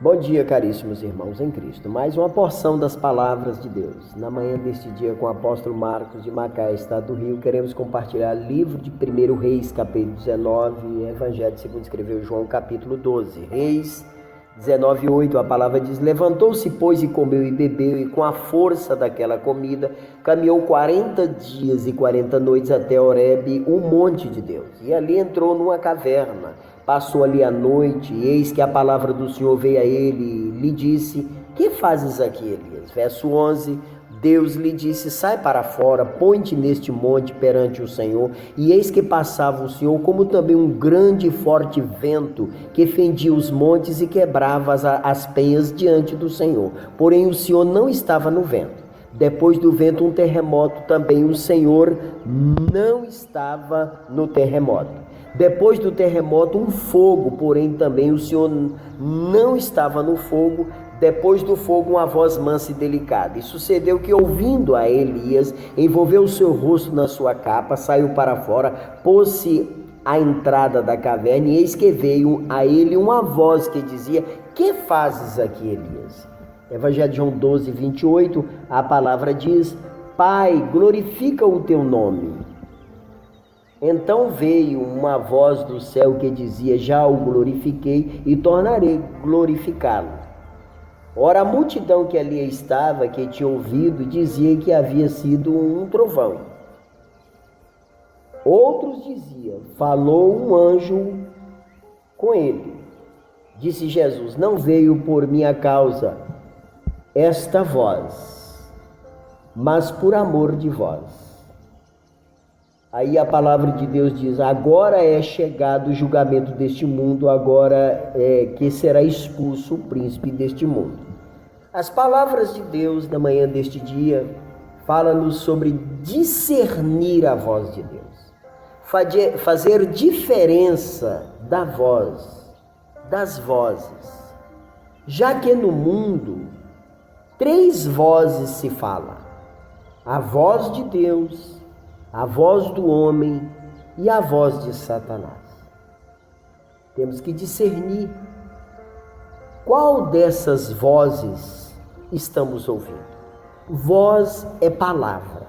Bom dia, caríssimos irmãos em Cristo. Mais uma porção das palavras de Deus. Na manhã deste dia, com o apóstolo Marcos de Macaé, estado do Rio, queremos compartilhar livro de 1 Reis, capítulo 19, e Evangelho segundo escreveu João, capítulo 12. Reis 19:8, a palavra diz: Levantou-se, pois, e comeu e bebeu, e com a força daquela comida, caminhou 40 dias e 40 noites até Horebe, o monte de Deus. E ali entrou numa caverna. Passou ali a noite, e eis que a palavra do Senhor veio a ele e lhe disse: Que fazes aqui, Elias? Verso 11, Deus lhe disse: Sai para fora, põe-te neste monte perante o Senhor. E eis que passava o Senhor, como também um grande e forte vento, que fendia os montes e quebrava as penhas diante do Senhor. Porém o Senhor não estava no vento. Depois do vento um terremoto, também o Senhor não estava no terremoto. Depois do terremoto, um fogo, porém também o Senhor não estava no fogo. Depois do fogo, uma voz mansa e delicada. E sucedeu que, ouvindo a Elias, envolveu o seu rosto na sua capa, saiu para fora, pôs-se à entrada da caverna, e eis que veio a ele uma voz que dizia: Que fazes aqui, Elias? Evangelho de João 12:28, a palavra diz: Pai, glorifica o teu nome. Então veio uma voz do céu que dizia: Já o glorifiquei e tornarei glorificá-lo. Ora, a multidão que ali estava, que tinha ouvido, dizia que havia sido um trovão. Outros diziam: Falou um anjo com ele. Disse Jesus: Não veio por minha causa esta voz, mas por amor de vós. Aí a palavra de Deus diz: agora é chegado o julgamento deste mundo, agora é que será expulso o príncipe deste mundo. As palavras de Deus na manhã deste dia falam-nos sobre discernir a voz de Deus, fazer diferença da voz, das vozes, já que no mundo 3 vozes se falam: a voz de Deus, a voz do homem e a voz de Satanás. Temos que discernir qual dessas vozes estamos ouvindo. Voz é palavra.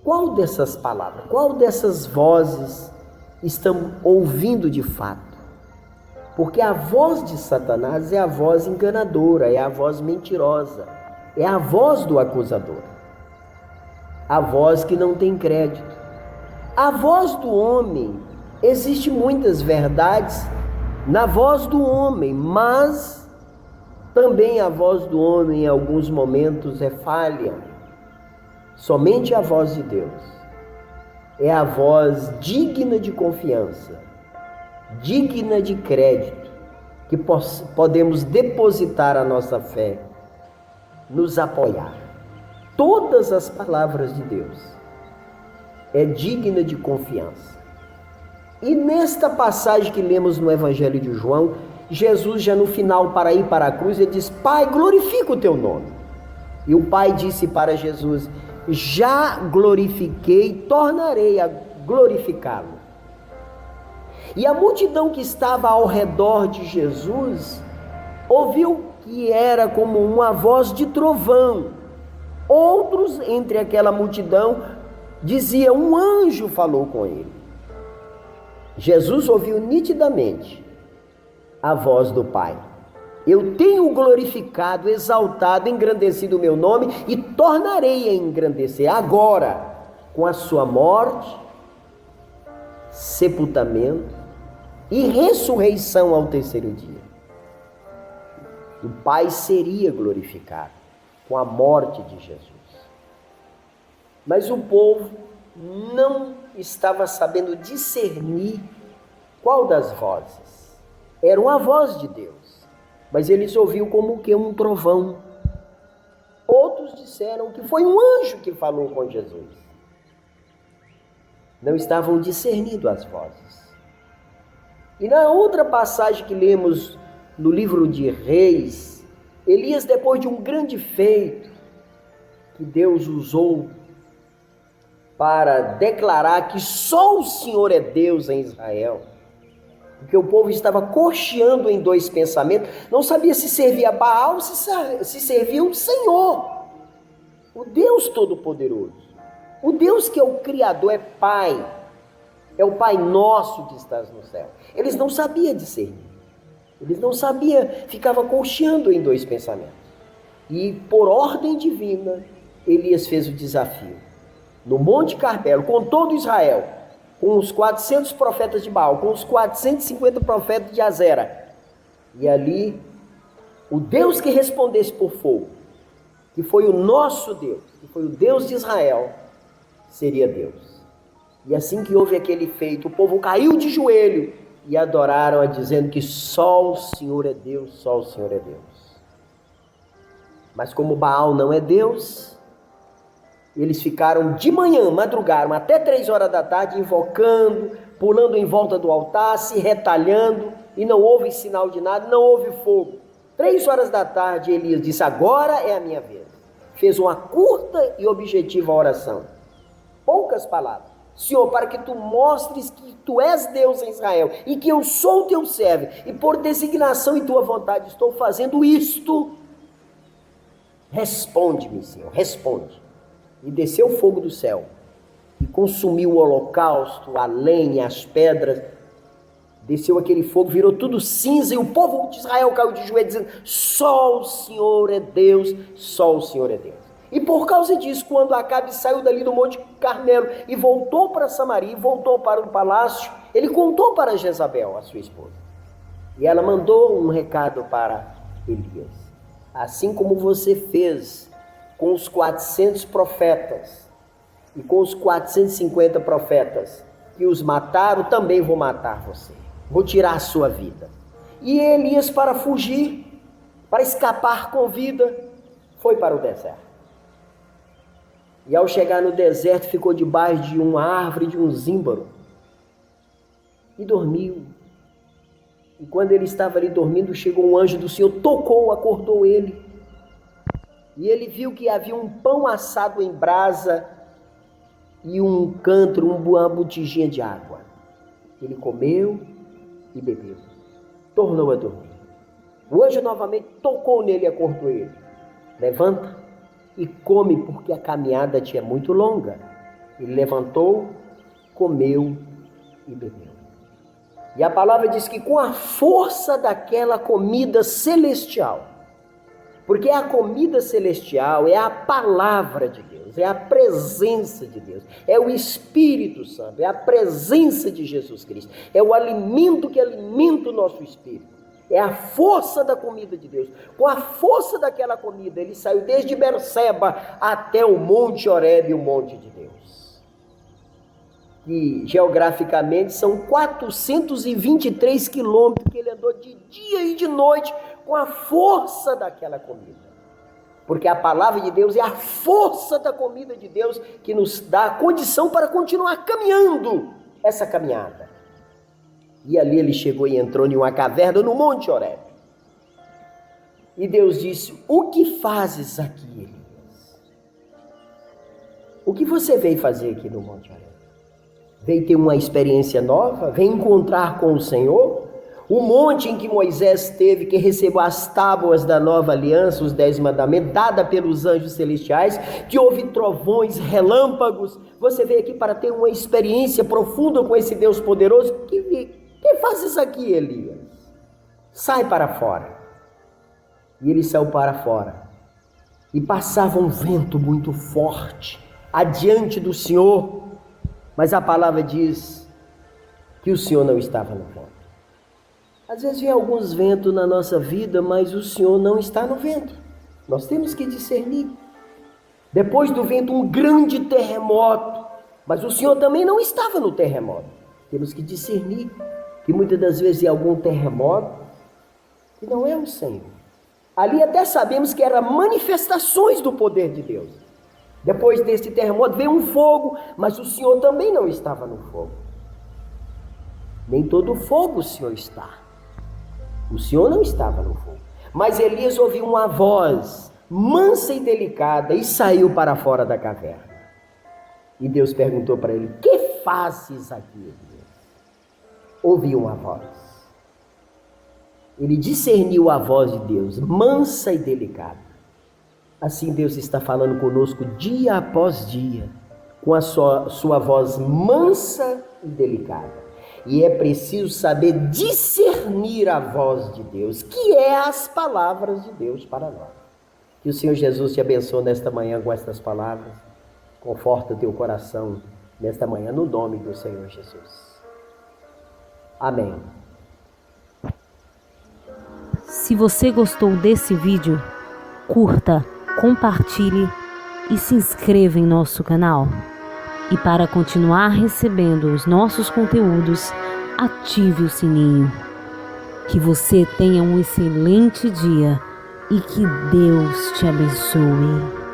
Qual dessas palavras, qual dessas vozes estamos ouvindo de fato? Porque a voz de Satanás é a voz enganadora, é a voz mentirosa, é a voz do acusador. A voz que não tem crédito. A voz do homem, existe muitas verdades na voz do homem, mas também a voz do homem em alguns momentos é falha. Somente a voz de Deus é a voz digna de confiança, digna de crédito, que podemos depositar a nossa fé, nos apoiar. Todas as palavras de Deus é digna de confiança. E nesta passagem que lemos no Evangelho de João, Jesus já no final, para ir para a cruz, ele diz: Pai, glorifica o teu nome. E o Pai disse para Jesus: Já glorifiquei, tornarei a glorificá-lo. E a multidão que estava ao redor de Jesus ouviu que era como uma voz de trovão. Outros entre aquela multidão diziam: Um anjo falou com ele. Jesus ouviu nitidamente a voz do Pai: Eu tenho glorificado, exaltado, engrandecido o meu nome e tornarei a engrandecer agora, com a sua morte, sepultamento e ressurreição ao terceiro dia. O Pai seria glorificado com a morte de Jesus. Mas o povo não estava sabendo discernir qual das vozes. Era uma voz de Deus, mas eles ouviam como que um trovão. Outros disseram que foi um anjo que falou com Jesus. Não estavam discernindo as vozes. E na outra passagem que lemos no livro de Reis, Elias, depois de um grande feito que Deus usou para declarar que só o Senhor é Deus em Israel, Porque o povo estava cocheando em dois pensamentos, não sabia se servia a Baal ou se servia o Senhor, o Deus Todo-Poderoso, o Deus que é o Criador, é Pai, é o Pai nosso que estás no céu. Eles não sabiam discernir, eles não sabiam, ficava cocheando em dois pensamentos. E por ordem divina, Elias fez o desafio. No Monte Carmelo, com todo Israel, com os 400 profetas de Baal, com os 450 profetas de Azera. E ali, o Deus que respondesse por fogo, que foi o nosso Deus, que foi o Deus de Israel, seria Deus. E assim que houve aquele feito, o povo caiu de joelho e adoraram, dizendo que só o Senhor é Deus, só o Senhor é Deus. Mas como Baal não é Deus, eles ficaram de manhã, madrugaram até 3 horas da tarde, invocando, pulando em volta do altar, se retalhando, e não houve sinal de nada, não houve fogo. 3 horas da tarde, Elias disse: agora é a minha vez. Fez uma curta e objetiva oração. Poucas palavras. Senhor, para que tu mostres que tu és Deus em Israel, e que eu sou o teu servo, e por designação e tua vontade estou fazendo isto, responde-me, Senhor, responde. E desceu o fogo do céu, e consumiu o holocausto, a lenha, as pedras. Desceu aquele fogo, virou tudo cinza, e o povo de Israel caiu de joelhos, dizendo: só o Senhor é Deus, só o Senhor é Deus. E por causa disso, quando Acabe saiu dali do Monte Carmelo e voltou para Samaria, e voltou para o palácio, ele contou para Jezabel, a sua esposa. E ela mandou um recado para Elias: assim como você fez com os 400 profetas e com os 450 profetas que os mataram, também vou matar você. Vou tirar a sua vida. E Elias, para fugir, para escapar com vida, foi para o deserto. E ao chegar no deserto, ficou debaixo de uma árvore, de um zímbaro, e dormiu. E quando ele estava ali dormindo, chegou um anjo do Senhor, tocou, acordou ele. E ele viu que havia um pão assado em brasa e um cântaro, uma botijinha de água. Ele comeu e bebeu. Tornou a dormir. O anjo novamente tocou nele e acordou ele. Levanta e come, porque a caminhada te é muito longa. Ele levantou, comeu e bebeu. E a palavra diz que com a força daquela comida celestial, porque a comida celestial é a palavra de Deus, é a presença de Deus, é o Espírito Santo, é a presença de Jesus Cristo, é o alimento que alimenta o nosso espírito, é a força da comida de Deus. Com a força daquela comida, ele saiu desde Berseba até o Monte Horebe, o monte de Deus, que geograficamente são 423 quilômetros que ele andou de dia e de noite, com a força daquela comida. Porque a palavra de Deus é a força da comida de Deus que nos dá a condição para continuar caminhando essa caminhada. E ali ele chegou e entrou em uma caverna no Monte Horebe. E Deus disse: o que fazes aqui, Elias? O que você veio fazer aqui no Monte Horebe? Veio ter uma experiência nova? Veio encontrar com o Senhor? O monte em que Moisés teve, que recebeu as tábuas da nova aliança, os 10 mandamentos, dada pelos anjos celestiais, que houve trovões, relâmpagos. Você veio aqui para ter uma experiência profunda com esse Deus poderoso. Que fazes aqui, Elias? Sai para fora. E ele saiu para fora. E passava um vento muito forte adiante do Senhor. Mas a palavra diz que o Senhor não estava no vento. Às vezes vem alguns ventos na nossa vida, mas o Senhor não está no vento. Nós temos que discernir. Depois do vento, um grande terremoto, mas o Senhor também não estava no terremoto. Temos que discernir que muitas das vezes é algum terremoto que não é o Senhor. Ali até sabemos que eram manifestações do poder de Deus. Depois desse terremoto veio um fogo, mas o Senhor também não estava no fogo. Nem todo fogo o Senhor está. O Senhor não estava no fogo. Mas Elias ouviu uma voz mansa e delicada e saiu para fora da caverna. E Deus perguntou para ele: que fazes aqui, Elias? Ouviu uma voz. Ele discerniu a voz de Deus, mansa e delicada. Assim Deus está falando conosco dia após dia, com a sua voz mansa e delicada. E é preciso saber discernir a voz de Deus, que é as palavras de Deus para nós. Que o Senhor Jesus te abençoe nesta manhã com estas palavras. Conforta o teu coração nesta manhã, no nome do Senhor Jesus. Amém. Se você gostou desse vídeo, curta, compartilhe e se inscreva em nosso canal. E para continuar recebendo os nossos conteúdos, ative o sininho. Que você tenha um excelente dia e que Deus te abençoe.